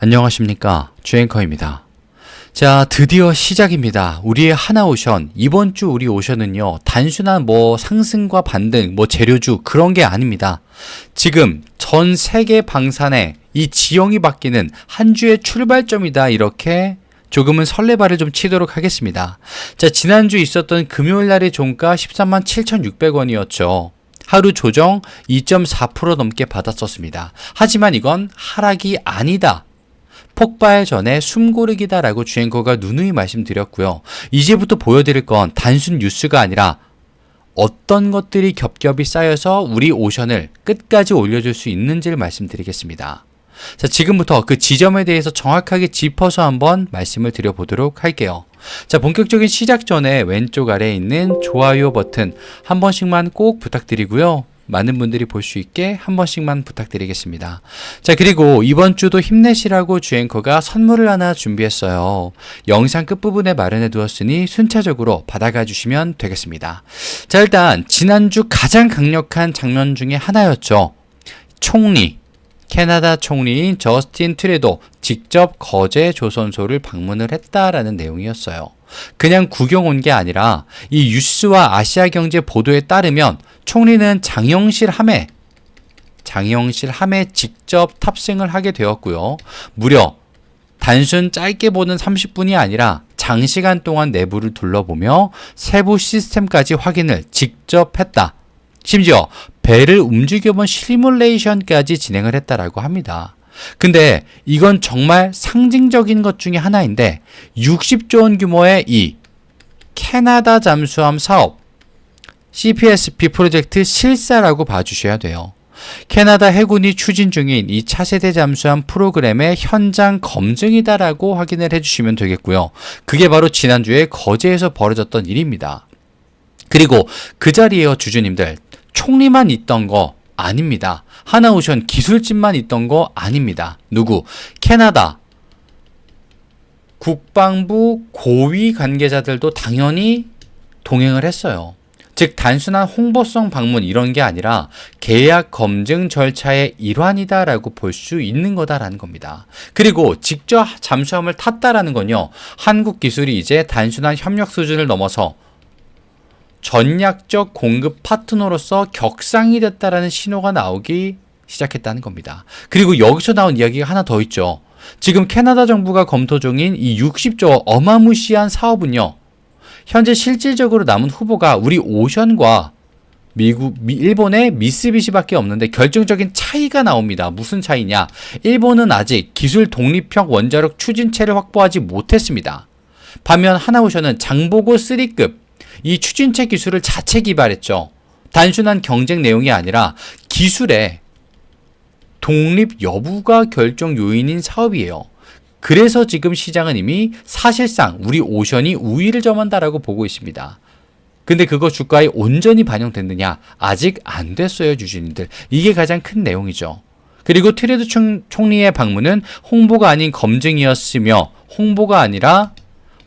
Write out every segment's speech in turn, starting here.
안녕하십니까, 주앵커입니다. 자, 드디어 시작입니다. 우리의 하나오션. 이번 주 우리 오션은요, 단순한 상승과 반등, 재료주 그런 게 아닙니다. 지금 전 세계 방산에 이 지형이 바뀌는 한 주의 출발점이다, 이렇게 조금은 설레발을 좀 치도록 하겠습니다. 자, 지난주 있었던 금요일 날의 종가 13만 7,600원이었죠. 하루 조정 2.4% 넘게 받았었습니다. 하지만 이건 하락이 아니다, 폭발 전에 숨고르기다라고 주앵커가 누누이 말씀드렸고요. 이제부터 보여드릴 건 단순 뉴스가 아니라 어떤 것들이 겹겹이 쌓여서 우리 오션을 끝까지 올려줄 수 있는지를 말씀드리겠습니다. 자, 지금부터 그 지점에 대해서 정확하게 짚어서 한번 말씀을 드려보도록 할게요. 자, 본격적인 시작 전에 왼쪽 아래에 있는 좋아요 버튼 한 번씩만 꼭 부탁드리고요. 많은 분들이 볼 수 있게 한 번씩만 부탁드리겠습니다. 자, 그리고 이번 주도 힘내시라고 주앵커가 선물을 하나 준비했어요. 영상 끝부분에 마련해 두었으니 순차적으로 받아가 주시면 되겠습니다. 자, 일단 지난주 가장 강력한 장면 중에 하나였죠. 총리, 캐나다 총리인 저스틴 트루도 직접 거제 조선소를 방문을 했다라는 내용이었어요. 그냥 구경 온 게 아니라 이 뉴스와 아시아경제 보도에 따르면 총리는 장영실 함에 직접 탑승을 하게 되었고요. 무려 단순 짧게 보는 30분이 아니라 장시간 동안 내부를 둘러보며 세부 시스템까지 확인을 직접 했다. 심지어 배를 움직여본 시뮬레이션까지 진행을 했다라고 합니다. 근데 이건 정말 상징적인 것 중에 하나인데 60조 원 규모의 이 캐나다 잠수함 사업 CPSP 프로젝트 실사라고 봐주셔야 돼요. 캐나다 해군이 추진 중인 이 차세대 잠수함 프로그램의 현장 검증이다라고 확인을 해주시면 되겠고요. 그게 바로 지난주에 거제에서 벌어졌던 일입니다. 그리고 그 자리에요, 주주님들. 총리만 있던 거 아닙니다. 하나오션 기술진만 있던 거 아닙니다. 누구? 캐나다 국방부 고위 관계자들도 당연히 동행을 했어요. 즉 단순한 홍보성 방문 이런 게 아니라 계약 검증 절차의 일환이다라고 볼 수 있는 거다라는 겁니다. 그리고 직접 잠수함을 탔다라는 건요, 한국 기술이 이제 단순한 협력 수준을 넘어서 전략적 공급 파트너로서 격상이 됐다라는 신호가 나오기 시작했다는 겁니다. 그리고 여기서 나온 이야기가 하나 더 있죠. 지금 캐나다 정부가 검토 중인 이 60조 어마무시한 사업은요, 현재 실질적으로 남은 후보가 우리 오션과 일본의 미쓰비시밖에 없는데 결정적인 차이가 나옵니다. 무슨 차이냐? 일본은 아직 기술 독립형 원자력 추진체를 확보하지 못했습니다. 반면 하나오션은 장보고 3급 이 추진체 기술을 자체 개발했죠. 단순한 경쟁 내용이 아니라 기술의 독립 여부가 결정 요인인 사업이에요. 그래서 지금 시장은 이미 사실상 우리 오션이 우위를 점한다라고 보고 있습니다. 근데 그거 주가에 온전히 반영됐느냐? 아직 안 됐어요, 주주님들. 이게 가장 큰 내용이죠. 그리고 트루도 총리의 방문은 홍보가 아닌 검증이었으며 홍보가 아니라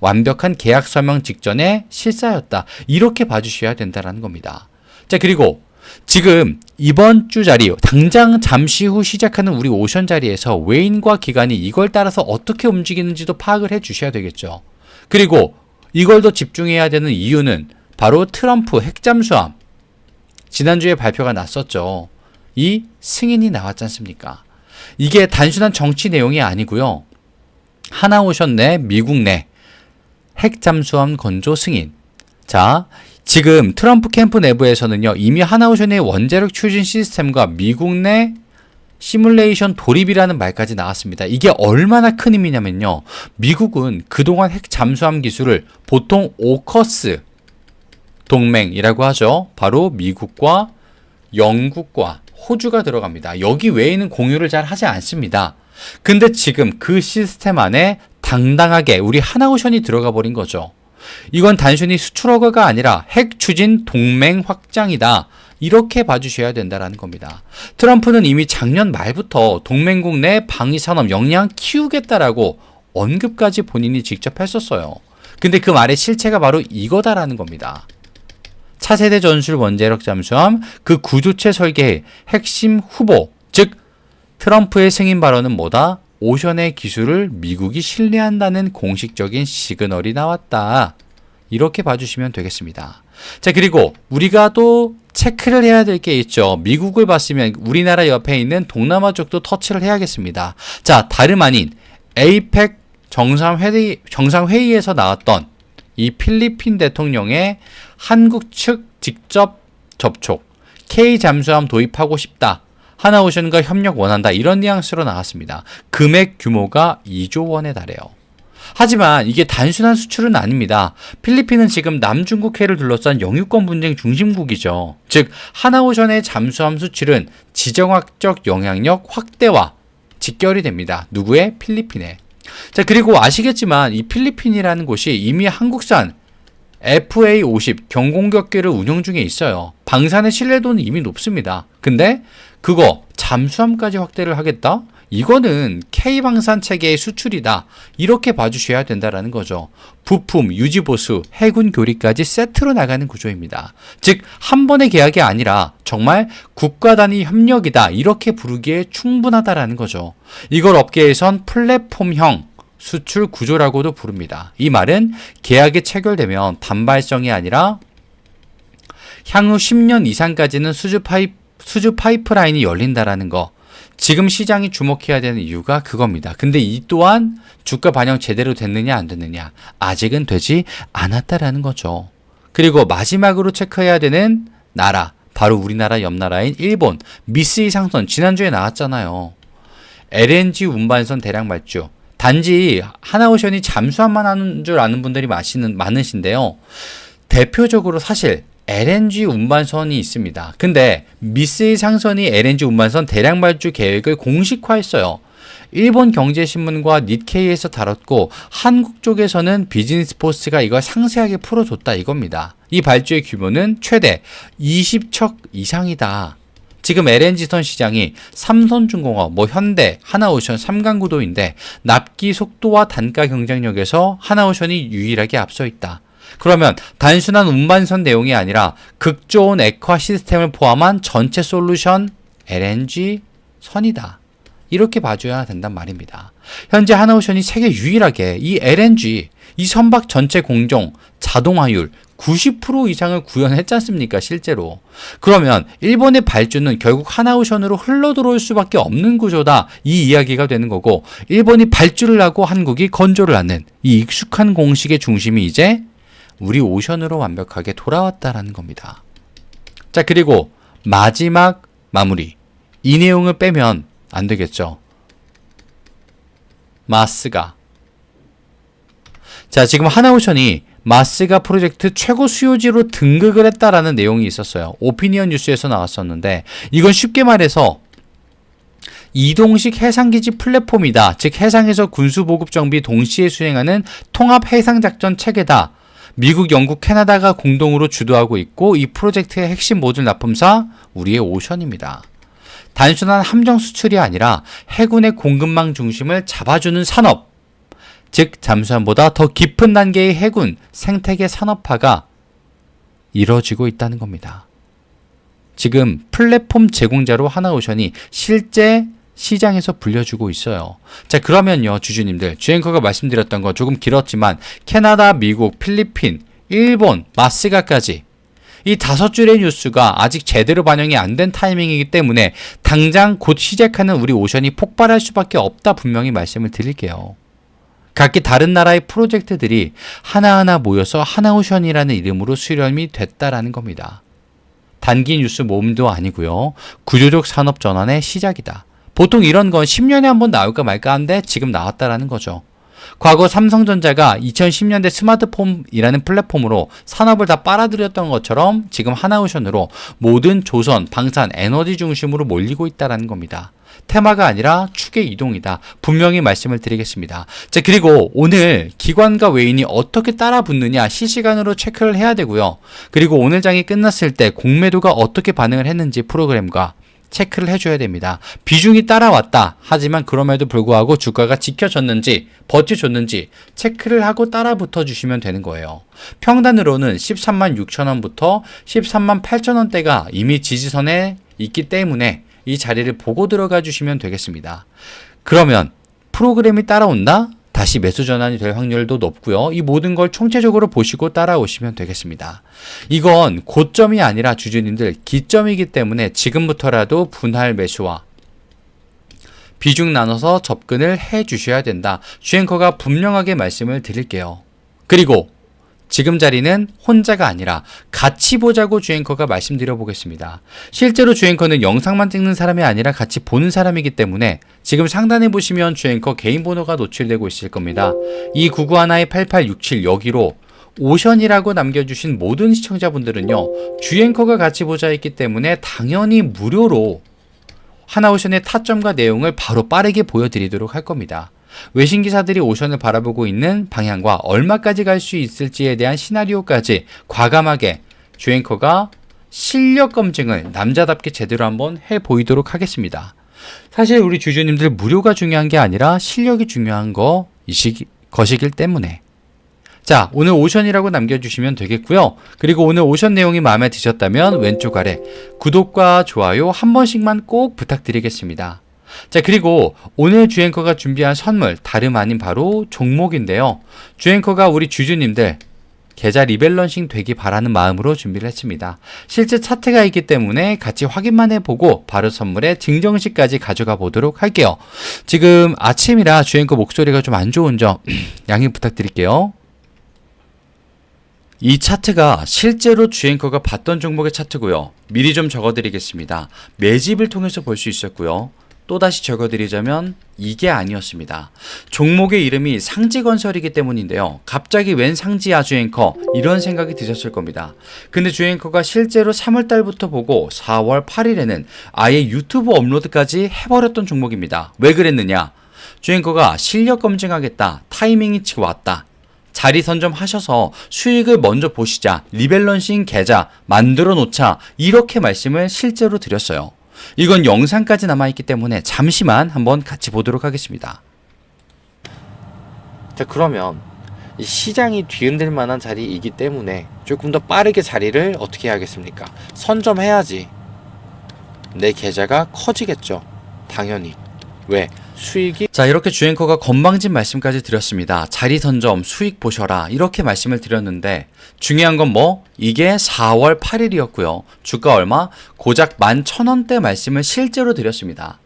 완벽한 계약 서명 직전에 실사였다. 이렇게 봐주셔야 된다는 겁니다. 자, 그리고 지금 이번 주 자리, 당장 잠시 후 시작하는 우리 오션 자리에서 외인과 기관이 이걸 따라서 어떻게 움직이는지도 파악을 해 주셔야 되겠죠. 그리고 이걸 더 집중해야 되는 이유는 바로 트럼프 핵잠수함. 지난주에 발표가 났었죠. 이 승인이 나왔지 않습니까? 이게 단순한 정치 내용이 아니고요. 하나오션 내, 미국 내 핵잠수함 건조 승인. 자, 지금 트럼프 캠프 내부에서는요, 이미 하나오션의 원자력 추진 시스템과 미국 내 시뮬레이션 돌입이라는 말까지 나왔습니다. 이게 얼마나 큰 의미냐면요, 미국은 그동안 핵 잠수함 기술을 보통 오커스 동맹이라고 하죠. 바로 미국과 영국과 호주가 들어갑니다. 여기 외에는 공유를 잘 하지 않습니다. 근데 지금 그 시스템 안에 당당하게 우리 하나오션이 들어가 버린 거죠. 이건 단순히 수출허가가 아니라 핵 추진 동맹 확장이다. 이렇게 봐주셔야 된다는 겁니다. 트럼프는 이미 작년 말부터 동맹국 내 방위산업 역량 키우겠다라고 언급까지 본인이 직접 했었어요. 근데 그 말의 실체가 바로 이거다라는 겁니다. 차세대 전술 원자력 잠수함 그 구조체 설계의 핵심 후보, 즉 트럼프의 승인 발언은 뭐다? 오션의 기술을 미국이 신뢰한다는 공식적인 시그널이 나왔다. 이렇게 봐주시면 되겠습니다. 자, 그리고 우리가 또 체크를 해야 될 게 있죠. 미국을 봤으면 우리나라 옆에 있는 동남아 쪽도 터치를 해야겠습니다. 자, 다름 아닌 에이펙 정상회의에서 나왔던 이 필리핀 대통령의 한국 측 직접 접촉, K 잠수함 도입하고 싶다. 하나오션과 협력 원한다. 이런 뉘앙스로 나왔습니다. 금액 규모가 2조 원에 달해요. 하지만 이게 단순한 수출은 아닙니다. 필리핀은 지금 남중국해를 둘러싼 영유권 분쟁 중심국이죠. 즉 하나오션의 잠수함 수출은 지정학적 영향력 확대와 직결이 됩니다. 누구의? 필리핀에. 자, 그리고 아시겠지만 이 필리핀이라는 곳이 이미 한국산 FA-50 경공격기를 운용 중에 있어요. 방산의 신뢰도는 이미 높습니다. 근데 그거 잠수함까지 확대를 하겠다? 이거는 K방산 체계의 수출이다. 이렇게 봐주셔야 된다라는 거죠. 부품, 유지보수, 해군 교리까지 세트로 나가는 구조입니다. 즉, 한 번의 계약이 아니라 정말 국가 단위 협력이다. 이렇게 부르기에 충분하다라는 거죠. 이걸 업계에선 플랫폼형 수출 구조라고도 부릅니다. 이 말은 계약이 체결되면 단발성이 아니라 향후 10년 이상까지는 수주 파이프라인이 열린다라는 거. 지금 시장이 주목해야 되는 이유가 그겁니다. 근데 이 또한 주가 반영 제대로 됐느냐 안 됐느냐 아직은 되지 않았다라는 거죠. 그리고 마지막으로 체크해야 되는 나라, 바로 우리나라 옆 나라인 일본 미쓰이 상선 지난주에 나왔잖아요. LNG 운반선 대량 발주. 단지 하나오션이 잠수함만 하는 줄 아는 분들이 많으신데요. 대표적으로 사실 LNG 운반선이 있습니다. 근데 미쓰이 상선이 LNG 운반선 대량 발주 계획을 공식화했어요. 일본 경제신문과 니케이에서 다뤘고 한국 쪽에서는 비즈니스 포스트가 이걸 상세하게 풀어줬다 이겁니다. 이 발주의 규모는 최대 20척 이상이다. 지금 LNG선 시장이 삼성중공업, 현대, 하나오션 3강구도인데 납기 속도와 단가 경쟁력에서 하나오션이 유일하게 앞서 있다. 그러면 단순한 운반선 내용이 아니라 극좋은 액화 시스템을 포함한 전체 솔루션 LNG 선이다. 이렇게 봐줘야 된단 말입니다. 현재 하나오션이 세계 유일하게 이 LNG, 이 선박 전체 공정, 자동화율 90% 이상을 구현했지 않습니까? 실제로. 그러면 일본의 발주는 결국 하나오션으로 흘러들어올 수밖에 없는 구조다. 이 이야기가 되는 거고 일본이 발주를 하고 한국이 건조를 하는 이 익숙한 공식의 중심이 이제 우리 오션으로 완벽하게 돌아왔다라는 겁니다. 자, 그리고 마지막 마무리. 이 내용을 빼면 안 되겠죠. 마스가. 자, 지금 하나오션이 마스가 프로젝트 최고 수요지로 등극을 했다라는 내용이 있었어요. 오피니언 뉴스에서 나왔었는데 이건 쉽게 말해서 이동식 해상기지 플랫폼이다. 즉 해상에서 군수보급 정비 동시에 수행하는 통합 해상작전 체계다. 미국, 영국, 캐나다가 공동으로 주도하고 있고 이 프로젝트의 핵심 모듈 납품사 우리의 오션입니다. 단순한 함정 수출이 아니라 해군의 공급망 중심을 잡아주는 산업, 즉 잠수함보다 더 깊은 단계의 해군 생태계 산업화가 이뤄지고 있다는 겁니다. 지금 플랫폼 제공자로 하나오션이 실제 시장에서 불려주고 있어요. 자, 그러면요, 주주님들, 주앵커가 말씀드렸던 거 조금 길었지만 캐나다, 미국, 필리핀, 일본, 마스가까지 이 5줄의 뉴스가 아직 제대로 반영이 안 된 타이밍이기 때문에 당장 곧 시작하는 우리 오션이 폭발할 수밖에 없다 분명히 말씀을 드릴게요. 각기 다른 나라의 프로젝트들이 하나하나 모여서 하나오션이라는 이름으로 수렴이 됐다라는 겁니다. 단기 뉴스 모음도 아니고요. 구조적 산업 전환의 시작이다. 보통 이런 건 10년에 한 번 나올까 말까 한데 지금 나왔다라는 거죠. 과거 삼성전자가 2010년대 스마트폰이라는 플랫폼으로 산업을 다 빨아들였던 것처럼 지금 하나오션으로 모든 조선, 방산, 에너지 중심으로 몰리고 있다는 겁니다. 테마가 아니라 축의 이동이다. 분명히 말씀을 드리겠습니다. 자, 그리고 오늘 기관과 외인이 어떻게 따라 붙느냐 실시간으로 체크를 해야 되고요. 그리고 오늘 장이 끝났을 때 공매도가 어떻게 반응을 했는지 프로그램과 체크를 해줘야 됩니다. 비중이 따라왔다. 하지만 그럼에도 불구하고 주가가 지켜졌는지 버텨줬는지 체크를 하고 따라 붙어주시면 되는 거예요. 평단으로는 13만 6천 원부터 13만 8천 원대가 이미 지지선에 있기 때문에 이 자리를 보고 들어가 주시면 되겠습니다. 그러면 프로그램이 따라온다? 다시 매수 전환이 될 확률도 높고요. 이 모든 걸 총체적으로 보시고 따라오시면 되겠습니다. 이건 고점이 아니라 주주님들 기점이기 때문에 지금부터라도 분할 매수와 비중 나눠서 접근을 해 주셔야 된다. 주앵커가 분명하게 말씀을 드릴게요. 그리고 지금 자리는 혼자가 아니라 같이 보자고 주앵커가 말씀드려 보겠습니다. 실제로 주앵커는 영상만 찍는 사람이 아니라 같이 보는 사람이기 때문에 지금 상단에 보시면 주앵커 개인 번호가 노출되고 있을 겁니다. 이 9912-8867 여기로 오션이라고 남겨주신 모든 시청자분들은요, 주앵커가 같이 보자 있기 때문에 당연히 무료로 하나오션의 타점과 내용을 바로 빠르게 보여드리도록 할 겁니다. 외신 기사들이 오션을 바라보고 있는 방향과 얼마까지 갈 수 있을지에 대한 시나리오까지 과감하게 주앵커가 실력 검증을 남자답게 제대로 한번 해 보이도록 하겠습니다. 사실 우리 주주님들 무료가 중요한 게 아니라 실력이 중요한 것이기 때문에 자, 오늘 오션이라고 남겨주시면 되겠고요. 그리고 오늘 오션 내용이 마음에 드셨다면 왼쪽 아래 구독과 좋아요 한 번씩만 꼭 부탁드리겠습니다. 자, 그리고 오늘 주앵커가 준비한 선물 다름 아닌 바로 종목인데요. 주앵커가 우리 주주님들 계좌 리밸런싱 되기 바라는 마음으로 준비를 했습니다. 실제 차트가 있기 때문에 같이 확인만 해보고 바로 선물에 증정식까지 가져가 보도록 할게요. 지금 아침이라 주앵커 목소리가 좀 안 좋은 점 양해 부탁드릴게요. 이 차트가 실제로 주앵커가 봤던 종목의 차트고요. 미리 좀 적어드리겠습니다. 매집을 통해서 볼 수 있었고요. 또다시 적어드리자면 이게 아니었습니다. 종목의 이름이 상지건설이기 때문인데요. 갑자기 웬 상지야 주앵커 이런 생각이 드셨을 겁니다. 근데 주앵커가 실제로 3월달부터 보고 4월 8일에는 아예 유튜브 업로드까지 해버렸던 종목입니다. 왜 그랬느냐? 주앵커가 실력 검증하겠다. 타이밍이 지금 왔다. 자리 선점하셔서 수익을 먼저 보시자. 리밸런싱 계좌 만들어 놓자. 이렇게 말씀을 실제로 드렸어요. 이건 영상까지 남아있기 때문에 잠시만 한번 같이 보도록 하겠습니다. 자, 그러면 이 시장이 뒤흔들 만한 자리이기 때문에 조금 더 빠르게 자리를 어떻게 해야겠습니까? 선점해야지 내 계좌가 커지겠죠. 당연히. 왜? 수익이 자, 이렇게 주앵커가 건방진 말씀까지 드렸습니다. 자리 선점 수익 보셔라 이렇게 말씀을 드렸는데 중요한 건 뭐? 이게 4월 8일이었고요. 주가 얼마? 고작 11,000원대 말씀을 실제로 드렸습니다.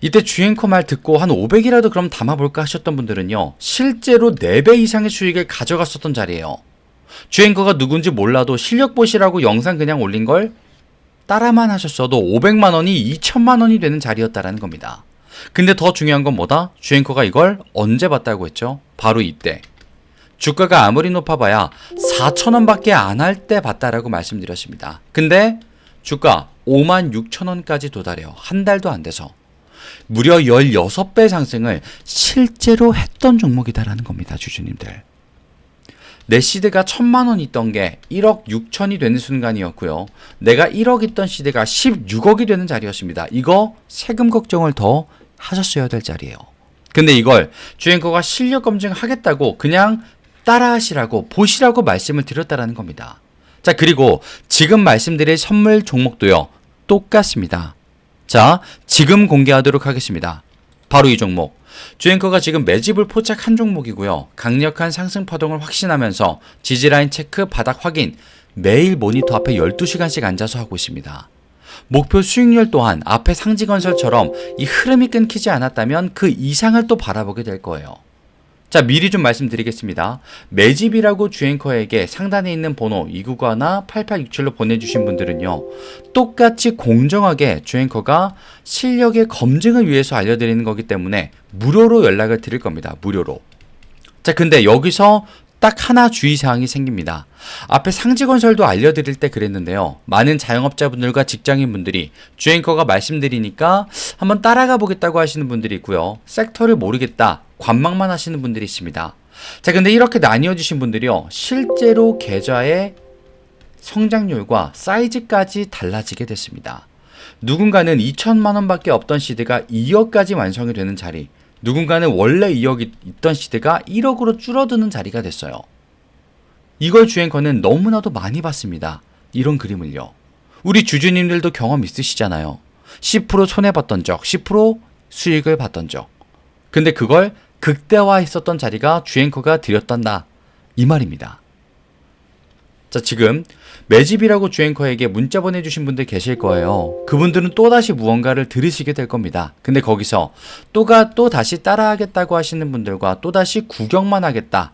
이때 주앵커 말 듣고 한 500이라도 그럼 담아볼까 하셨던 분들은요. 실제로 4배 이상의 수익을 가져갔었던 자리예요. 주앵커가 누군지 몰라도 실력 보시라고 영상 그냥 올린 걸 따라만 하셨어도 500만원이 2,000만원이 되는 자리였다라는 겁니다. 근데 더 중요한 건 뭐다? 주앵커가 이걸 언제 봤다고 했죠? 바로 이때. 주가가 아무리 높아봐야 4,000원밖에 안 할 때 봤다라고 말씀드렸습니다. 근데 주가 56,000원까지 도달해요. 한 달도 안 돼서. 무려 16배 상승을 실제로 했던 종목이다라는 겁니다. 주주님들. 내 시드가 1,000만원 있던 게 1억 6천이 되는 순간이었고요. 내가 1억 있던 시드가 16억이 되는 자리였습니다. 이거 세금 걱정을 더 하셨어야 될 자리예요. 근데 이걸 주앵커가 실력 검증하겠다고 그냥 따라하시라고 보시라고 말씀을 드렸다라는 겁니다. 자, 그리고 지금 말씀드릴 선물 종목도요. 똑같습니다. 자, 지금 공개하도록 하겠습니다. 바로 이 종목. 주앵커가 지금 매집을 포착한 종목이고요. 강력한 상승 파동을 확신하면서 지지라인 체크, 바닥 확인 매일 모니터 앞에 12시간씩 앉아서 하고 있습니다. 목표 수익률 또한 앞에 상지건설처럼 이 흐름이 끊기지 않았다면 그 이상을 또 바라보게 될 거예요. 자, 미리 좀 말씀드리겠습니다. 매집이라고 주앵커에게 상단에 있는 번호 299-8867로 보내주신 분들은요. 똑같이 공정하게 주앵커가 실력의 검증을 위해서 알려드리는 거기 때문에 무료로 연락을 드릴 겁니다. 무료로. 자, 근데 여기서 딱 하나 주의사항이 생깁니다. 앞에 상지건설도 알려드릴 때 그랬는데요. 많은 자영업자분들과 직장인분들이 주앵커가 말씀드리니까 한번 따라가 보겠다고 하시는 분들이 있고요. 섹터를 모르겠다. 관망만 하시는 분들이 있습니다. 자, 근데 이렇게 나뉘어지신 분들이요. 실제로 계좌의 성장률과 사이즈까지 달라지게 됐습니다. 누군가는 2천만 원밖에 없던 시드가 2억까지 완성이 되는 자리. 누군가는 원래 2억이 있던 시드가 1억으로 줄어드는 자리가 됐어요. 이걸 주앵커는 너무나도 많이 봤습니다. 이런 그림을요. 우리 주주님들도 경험 있으시잖아요. 10% 손해봤던 적, 10% 수익을 봤던 적. 근데 그걸 극대화했었던 자리가 주앵커가 드렸단다. 이 말입니다. 자, 지금 매집이라고 주앵커에게 문자 보내주신 분들 계실 거예요. 그분들은 또다시 무언가를 들으시게 될 겁니다. 근데 거기서 또 다시 따라하겠다고 하시는 분들과 또다시 구경만 하겠다.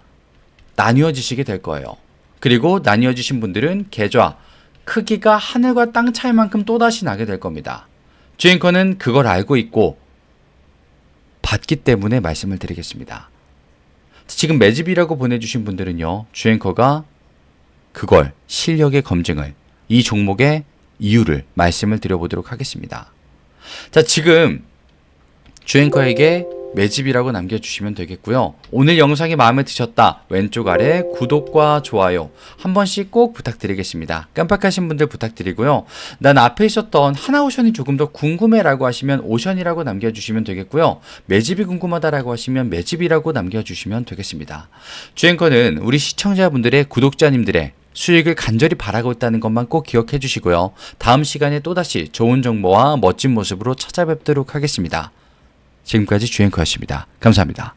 나뉘어지시게 될 거예요. 그리고 나뉘어지신 분들은 계좌 크기가 하늘과 땅 차이만큼 또다시 나게 될 겁니다. 주앵커는 그걸 알고 있고 봤기 때문에 말씀을 드리겠습니다. 지금 매집이라고 보내주신 분들은요, 주앵커가 그걸 실력의 검증을 이 종목의 이유를 말씀을 드려보도록 하겠습니다. 자, 지금 주앵커에게 매집이라고 남겨주시면 되겠고요. 오늘 영상이 마음에 드셨다. 왼쪽 아래 구독과 좋아요 한 번씩 꼭 부탁드리겠습니다. 깜빡하신 분들 부탁드리고요. 난 앞에 있었던 하나오션이 조금 더 궁금해라고 하시면 오션이라고 남겨주시면 되겠고요. 매집이 궁금하다라고 하시면 매집이라고 남겨주시면 되겠습니다. 주앵커는 우리 시청자분들의 구독자님들의 수익을 간절히 바라고 있다는 것만 꼭 기억해 주시고요. 다음 시간에 또다시 좋은 정보와 멋진 모습으로 찾아뵙도록 하겠습니다. 지금까지 주앵커였습니다. 감사합니다.